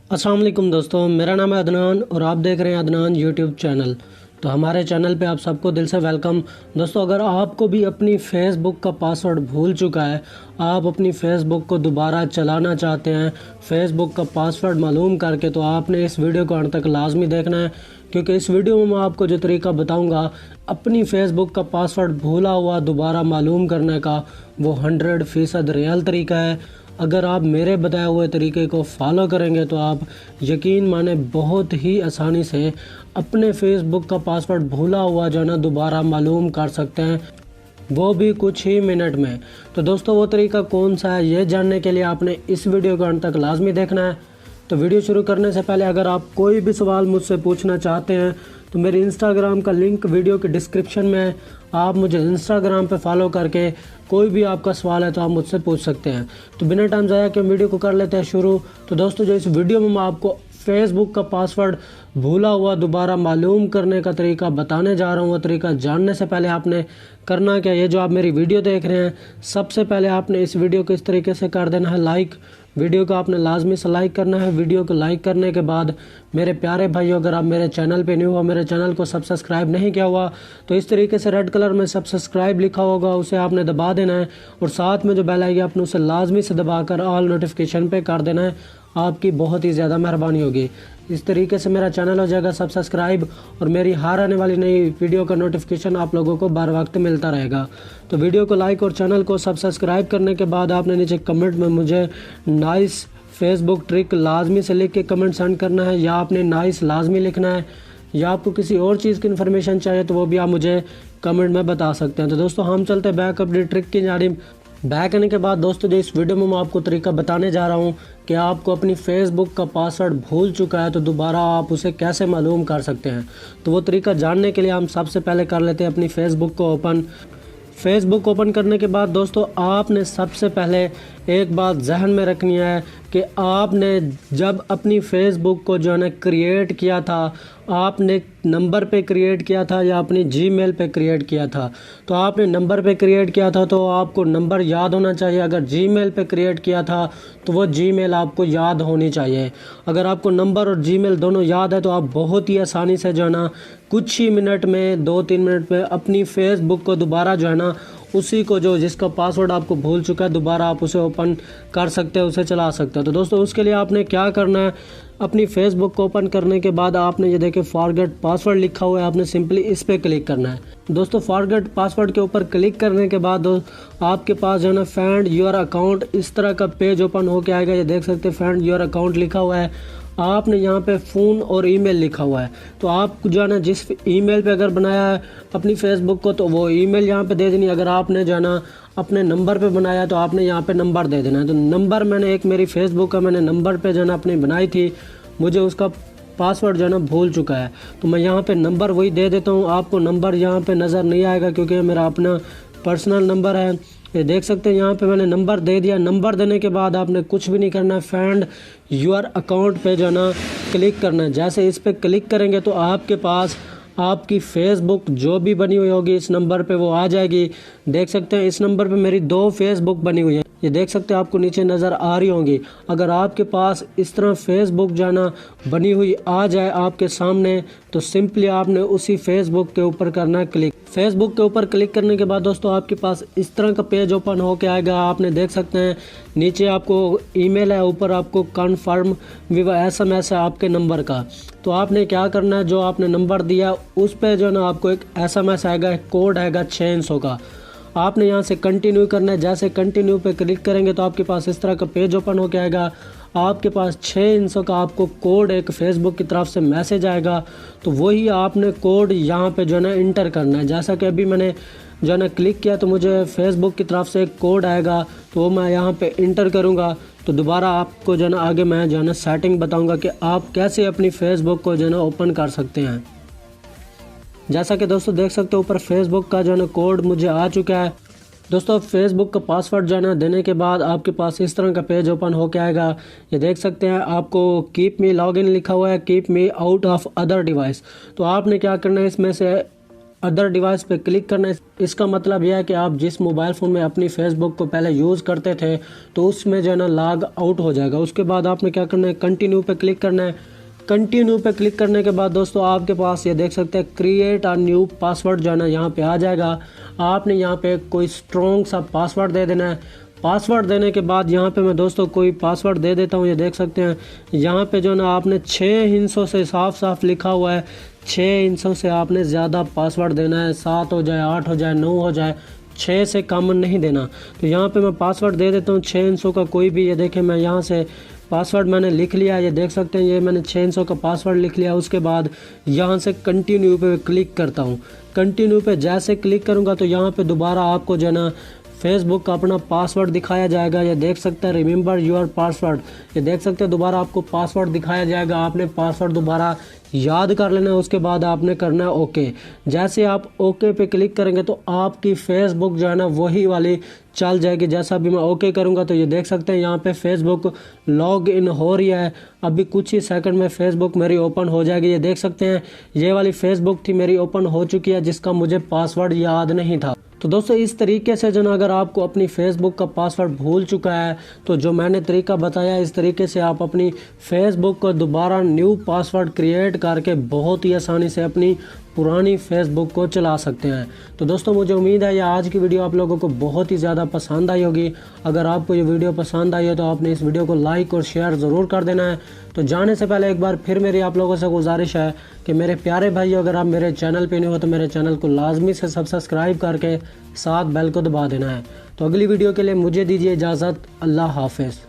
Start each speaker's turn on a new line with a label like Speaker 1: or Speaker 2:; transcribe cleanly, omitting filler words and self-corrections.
Speaker 1: अस्सलाम वालेकुम दोस्तों, मेरा नाम है अदनान और आप देख रहे हैं अदनान यूट्यूब चैनल। तो हमारे चैनल पे आप सबको दिल से वेलकम। दोस्तों, अगर आपको भी अपनी फ़ेसबुक का पासवर्ड भूल चुका है, आप अपनी फ़ेसबुक को दोबारा चलाना चाहते हैं फ़ेसबुक का पासवर्ड मालूम करके, तो आपने इस वीडियो को अंत तक लाजमी देखना है, क्योंकि इस वीडियो में मैं आपको जो तरीका बताऊंगा अपनी फ़ेसबुक का पासवर्ड भूला हुआ दोबारा मालूम करने का, वो 100% रियल तरीका है। अगर आप मेरे बताए हुए तरीके को फॉलो करेंगे तो आप यकीन माने बहुत ही आसानी से अपने फ़ेसबुक का पासवर्ड भूला हुआ जो है ना दोबारा मालूम कर सकते हैं, वो भी कुछ ही मिनट में। तो दोस्तों, वो तरीका कौन सा है ये जानने के लिए आपने इस वीडियो को अंत तक लाजमी देखना है। तो वीडियो शुरू करने से पहले अगर आप कोई भी सवाल मुझसे पूछना चाहते हैं तो मेरे इंस्टाग्राम का लिंक वीडियो के डिस्क्रिप्शन में है। आप मुझे इंस्टाग्राम पे फॉलो करके कोई भी आपका सवाल है तो आप मुझसे पूछ सकते हैं। तो बिना टाइम ज़ाया के वीडियो को कर लेते हैं शुरू। तो दोस्तों, जो इस वीडियो में मैं आपको फ़ेसबुक का पासवर्ड भूला हुआ दोबारा मालूम करने का तरीका बताने जा रहा हूँ, वो तरीका जानने से पहले आपने करना क्या, ये जो आप मेरी वीडियो देख रहे हैं, सबसे पहले आपने इस वीडियो को इस तरीके से कर देना है लाइक। वीडियो को आपने लाजमी से लाइक करना है। वीडियो को लाइक करने के बाद मेरे प्यारे भाइयों, अगर आप मेरे चैनल पे न्यू हो, मेरे चैनल को सब्सक्राइब नहीं किया हुआ, तो इस तरीके से रेड कलर में सब्सक्राइब लिखा होगा, उसे आपने दबा देना है और साथ में जो बेल आएगी आपने उसे लाजमी से दबाकर ऑल नोटिफिकेशन पे कर देना है। आपकी बहुत ही ज़्यादा मेहरबानी होगी। इस तरीके से मेरा चैनल हो जाएगा सब्सक्राइब और मेरी हर आने वाली नई वीडियो का नोटिफिकेशन आप लोगों को बर वक्त मिलता रहेगा। तो वीडियो को लाइक और चैनल को सब्सक्राइब करने के बाद आपने नीचे कमेंट में मुझे नाइस फेसबुक ट्रिक लाजमी से लिख के कमेंट सेंड करना है, या आपने नाइस लाजमी लिखना है, या आपको किसी और चीज़ की इन्फॉर्मेशन चाहिए तो वो भी आप मुझे कमेंट में बता सकते हैं। तो दोस्तों, हम चलते हैं बैक अपनी ट्रिक की जानिब। बैक आने के बाद दोस्तों, जो इस वीडियो में मैं आपको तरीका बताने जा रहा हूँ कि आपको अपनी फ़ेसबुक का पासवर्ड भूल चुका है तो दोबारा आप उसे कैसे मालूम कर सकते हैं। तो वो तरीका जानने के लिए हम सबसे पहले कर लेते हैं अपनी फ़ेसबुक को ओपन। फ़ेसबुक ओपन करने के बाद दोस्तों, आपने सबसे पहले एक बात जहन में रखनी है कि आपने जब अपनी फ़ेसबुक को जो है ना क्रिएट किया था, आपने नंबर पे क्रिएट किया था या अपनी जीमेल पे क्रिएट किया था। तो आपने नंबर पे क्रिएट किया था तो आपको नंबर याद होना चाहिए। अगर जीमेल पे क्रिएट किया था तो वो जीमेल आपको याद होनी चाहिए। अगर आपको नंबर और जीमेल दोनों याद है तो आप बहुत ही आसानी से जो है ना कुछ ही मिनट में, 2-3 मिनट में अपनी फ़ेसबुक को दोबारा जो है ना उसी को जो जिसका पासवर्ड आपको भूल चुका है दोबारा आप उसे ओपन कर सकते हैं, उसे चला सकते हैं। तो दोस्तों, उसके लिए आपने क्या करना है, अपनी फ़ेसबुक को ओपन करने के बाद आपने ये देखें फॉरगेट पासवर्ड लिखा हुआ है, आपने सिंपली इस पर क्लिक करना है। दोस्तों, फॉरगेट पासवर्ड के ऊपर क्लिक करने के बाद आपके पास जो है ना फाइंड योर अकाउंट इस तरह का पेज ओपन होके आएगा। ये देख सकते हैं फाइंड योर अकाउंट लिखा हुआ है। आपने यहाँ पे फ़ोन और ईमेल लिखा हुआ है, तो आप जो है ना जिस ईमेल पे अगर बनाया है अपनी फ़ेसबुक को तो वो ईमेल यहाँ पे दे देनी। अगर आपने जो है ना अपने नंबर पे बनाया तो आपने यहाँ पे नंबर दे देना है। तो नंबर मैंने एक मेरी फ़ेसबुक का मैंने नंबर पे जो है ना अपनी बनाई थी, मुझे उसका पासवर्ड जो है ना भूल चुका है, तो मैं यहाँ पे नंबर वही दे देता हूँ। आपको नंबर यहाँ पे नज़र नहीं आएगा क्योंकि मेरा अपना पर्सनल नंबर है। ये देख सकते हैं यहाँ पे मैंने नंबर दे दिया। नंबर देने के बाद आपने कुछ भी नहीं करना है, फाइंड योर अकाउंट पे जो है ना क्लिक करना है। जैसे इस पर क्लिक करेंगे तो आपके पास आपकी फ़ेसबुक जो भी बनी हुई होगी इस नंबर पे वो आ जाएगी। देख सकते हैं इस नंबर पे मेरी 2 फेसबुक बनी हुई है, ये देख सकते हैं आपको नीचे नज़र आ रही होंगी। अगर आपके पास इस तरह फ़ेसबुक जो है ना बनी हुई आ जाए आपके सामने तो सिंपली आपने उसी फ़ेसबुक के ऊपर करना है क्लिक। फ़ेसबुक के ऊपर क्लिक करने के बाद दोस्तों आपके पास इस तरह का पेज ओपन होके आएगा। आपने देख सकते हैं नीचे आपको ईमेल है, ऊपर आपको कन्फर्म विद SMS है आपके नंबर का। तो आपने क्या करना है, जो आपने नंबर दिया उस पर जो है ना आपको एक SMS आएगा, एक कोड आएगा 600 का। आपने यहाँ से कंटिन्यू करना है। जैसे कंटिन्यू पे क्लिक करेंगे तो आपके पास इस तरह का पेज ओपन होके आएगा। आपके पास 600 का आपको कोड एक फ़ेसबुक की तरफ से मैसेज आएगा, तो वही आपने कोड यहाँ पे जो है ना इंटर करना है। जैसा कि अभी मैंने जो है ना क्लिक किया तो मुझे फ़ेसबुक की तरफ से एक कोड आएगा, तो वो मैं यहाँ पे इंटर करूँगा। तो दोबारा आपको जो है ना आगे मैं जो है ना सेटिंग बताऊँगा कि आप कैसे अपनी फ़ेसबुक को जो है ना ओपन कर सकते हैं। जैसा कि दोस्तों देख सकते हो ऊपर फ़ेसबुक का जो है ना कोड मुझे आ चुका है। दोस्तों, फेसबुक का पासवर्ड जो है ना देने के बाद आपके पास इस तरह का पेज ओपन होके आएगा। ये देख सकते हैं आपको कीप मी लॉगिन लिखा हुआ है, keep me out of other device. तो आपने क्या करना है, इसमें से अदर डिवाइस पे क्लिक करना है। इसका मतलब यह है कि आप जिस मोबाइल फ़ोन में अपनी फेसबुक को पहले यूज़ करते थे तो उसमें जो है ना लॉग आउट हो जाएगा। उसके बाद आपने क्या करना है, कंटिन्यू पे क्लिक करना है। कंटिन्यू पे क्लिक करने के बाद दोस्तों आपके पास ये देख सकते हैं क्रिएट अ न्यू पासवर्ड जो है ना यहाँ पे आ जाएगा। आपने यहाँ पे कोई स्ट्रॉन्ग सा पासवर्ड दे देना है। पासवर्ड देने के बाद यहाँ पे मैं दोस्तों कोई पासवर्ड दे देता हूँ। ये देख सकते हैं यहाँ पे जो ना आपने 6 हिस्सों से साफ साफ लिखा हुआ है, 6 हिस्सों से आपने ज़्यादा पासवर्ड देना है। 7 हो जाए, 8 हो जाए, 9 हो जाए, 6 से कम नहीं देना। तो यहाँ पे मैं पासवर्ड दे देता हूँ 6 हिस्सों का कोई भी। ये देखें मैं यहाँ से पासवर्ड मैंने लिख लिया। ये देख सकते हैं ये मैंने 6 हिस्सों का पासवर्ड लिख लिया। उसके बाद यहाँ से कंटिन्यू पे क्लिक करता हूँ। कंटिन्यू पे जैसे क्लिक करूँगा तो यहाँ पे दोबारा आपको जो है ना फेसबुक का अपना पासवर्ड दिखाया जाएगा। ये देख सकते हैं रिमेंबर योर पासवर्ड। ये देख सकते हैं दोबारा आपको पासवर्ड दिखाया जाएगा। आपने पासवर्ड दोबारा याद कर लेना है। उसके बाद आपने करना है ओके। जैसे आप ओके पे क्लिक करेंगे तो आपकी फेसबुक जो है ना वही वाली चल जाएगी। जैसा अभी मैं ओके करूंगा तो ये देख सकते हैं यहाँ पे फेसबुक लॉग इन हो रही है। अभी कुछ ही सेकंड में फेसबुक मेरी ओपन हो जाएगी। ये देख सकते हैं ये वाली फेसबुक थी मेरी ओपन हो चुकी है, जिसका मुझे पासवर्ड याद नहीं था। तो दोस्तों इस तरीके से जो ना अगर आपको अपनी फेसबुक का पासवर्ड भूल चुका है तो जो मैंने तरीका बताया इस तरीके से आप अपनी फेसबुक को दोबारा न्यू पासवर्ड क्रिएट करके बहुत ही आसानी से अपनी पुरानी फेसबुक को चला सकते हैं। तो दोस्तों मुझे उम्मीद है ये आज की वीडियो आप लोगों को बहुत ही ज़्यादा पसंद आई होगी। अगर आपको ये वीडियो पसंद आई है तो आपने इस वीडियो को लाइक और शेयर ज़रूर कर देना है। तो जाने से पहले एक बार फिर मेरी आप लोगों से गुजारिश है कि मेरे प्यारे भाइयों, अगर आप मेरे चैनल पे नहीं हो तो मेरे चैनल को लाजमी से सब्सक्राइब करके साथ बेल को दबा देना है। तो अगली वीडियो के लिए मुझे दीजिए इजाज़त। अल्लाह हाफिज़।